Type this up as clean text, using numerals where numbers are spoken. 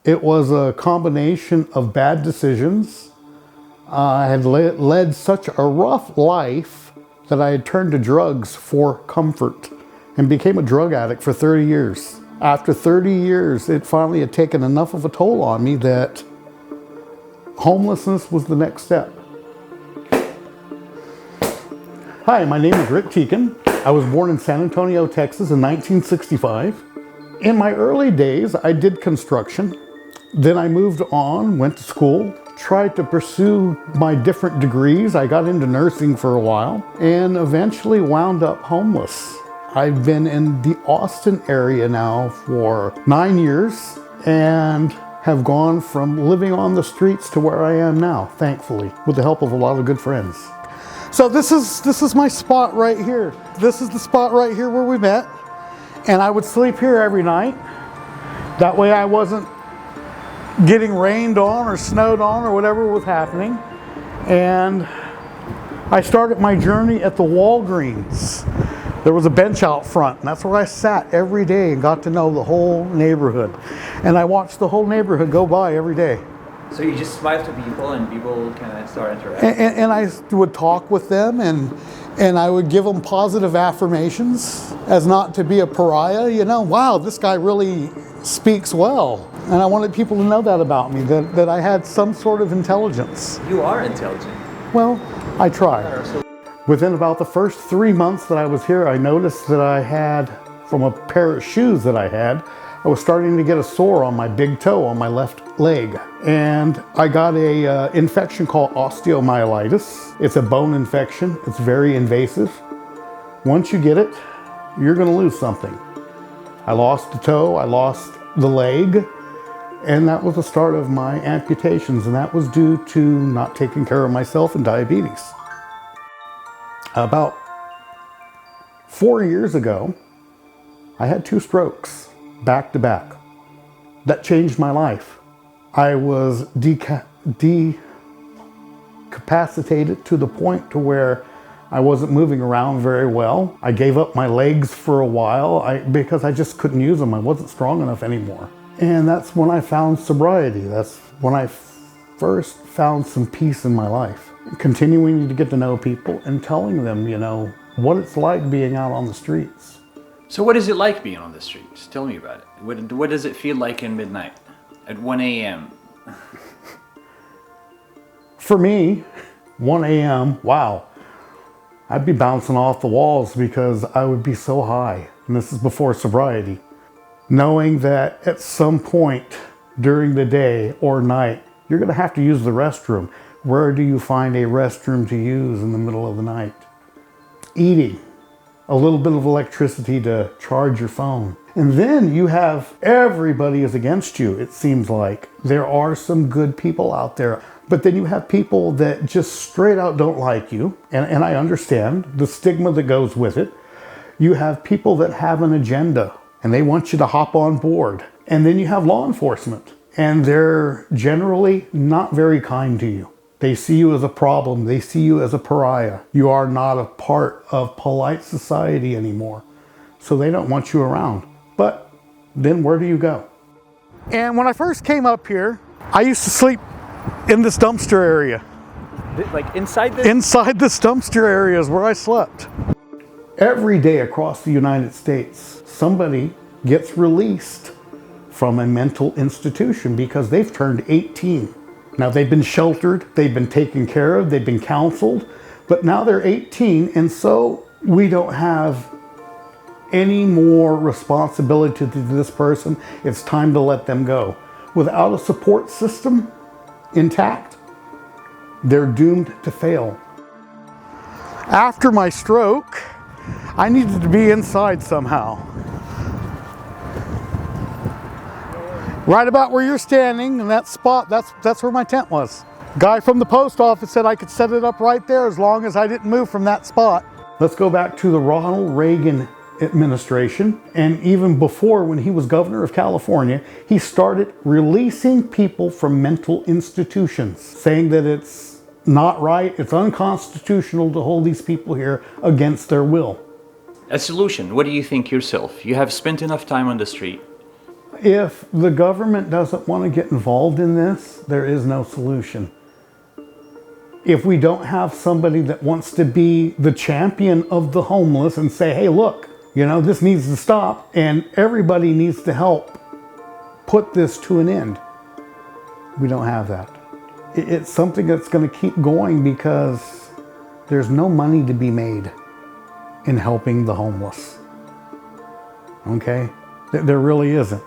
It was a combination of bad decisions. I had led such a rough life that I had turned to drugs for comfort and became a drug addict for 30 years. After 30 years, it finally had taken enough of a toll on me that homelessness was the next step. Hi, my name is Rick Keegan. I was born in San Antonio, Texas in 1965. In my early days, I did construction. Then I moved on, went to school, tried to pursue my different degrees. I got into nursing for a while and eventually wound up homeless. I've been in the Austin area now for 9 years and have gone from living on the streets to where I am now, thankfully, with the help of a lot of good friends. So this is my spot right here. This is the spot right here where we met. And I would sleep here every night. That way I wasn't getting rained on or snowed on or whatever was happening. And I started my journey at the Walgreens. There was a bench out front, and that's where I sat every day and got to know the whole neighborhood. And I watched the whole neighborhood go by every day. So you just smile to people and people kind of start interacting? And I would talk with them and I would give them positive affirmations as not to be a pariah. You know, wow, this guy really speaks well. And I wanted people to know that about me, that I had some sort of intelligence. You are intelligent. Well, I try. Within about the first 3 months that I was here, I noticed that I had, from a pair of shoes that I had, I was starting to get a sore on my big toe on my left leg. And I got a infection called osteomyelitis. It's a bone infection. It's very invasive. Once you get it, you're gonna lose something. I lost the toe, I lost the leg, and that was the start of my amputations, and that was due to not taking care of myself and diabetes. About 4 years ago, I had 2 strokes, back to back. That changed my life. I was decapacitated to the point to where I wasn't moving around very well. I gave up my legs for a while because I just couldn't use them. I wasn't strong enough anymore. And that's when I found sobriety. That's when I first found some peace in my life. Continuing to get to know people and telling them, you know, what it's like being out on the streets. So what is it like being on the streets? Tell me about it. What does it feel like in midnight at 1 a.m.? For me, 1 a.m., wow, I'd be bouncing off the walls because I would be so high. And this is before sobriety. Knowing that at some point during the day or night, you're gonna have to use the restroom. Where do you find a restroom to use in the middle of the night? Eating. A little bit of electricity to charge your phone. And then you have everybody is against you, it seems like. There are some good people out there, but then you have people that just straight out don't like you. And I understand the stigma that goes with it. You have people that have an agenda and they want you to hop on board. And then you have law enforcement, and they're generally not very kind to you. They see you as a problem. They see you as a pariah. You are not a part of polite society anymore. So they don't want you around. But then where do you go? And when I first came up here, I used to sleep in this dumpster area. Like inside this? Inside this dumpster area is where I slept. Every day across the United States, somebody gets released from a mental institution because they've turned 18. Now they've been sheltered, they've been taken care of, they've been counseled, but now they're 18, and so we don't have any more responsibility to this person. It's time to let them go. Without a support system intact, they're doomed to fail. After my stroke, I needed to be inside somehow. Right about where you're standing in that spot, that's where my tent was. Guy from the post office said I could set it up right there as long as I didn't move from that spot. Let's go back to the Ronald Reagan administration, and even before, when he was governor of California, he started releasing people from mental institutions, saying that it's not right, it's unconstitutional to hold these people here against their will. A solution, what do you think yourself? You have spent enough time on the street. if the government doesn't want to get involved in this, there is no solution. If we don't have somebody that wants to be the champion of the homeless and say, hey, look, you know, this needs to stop and everybody needs to help put this to an end, we don't have that. It's something that's going to keep going because there's no money to be made in helping the homeless. Okay? There really isn't.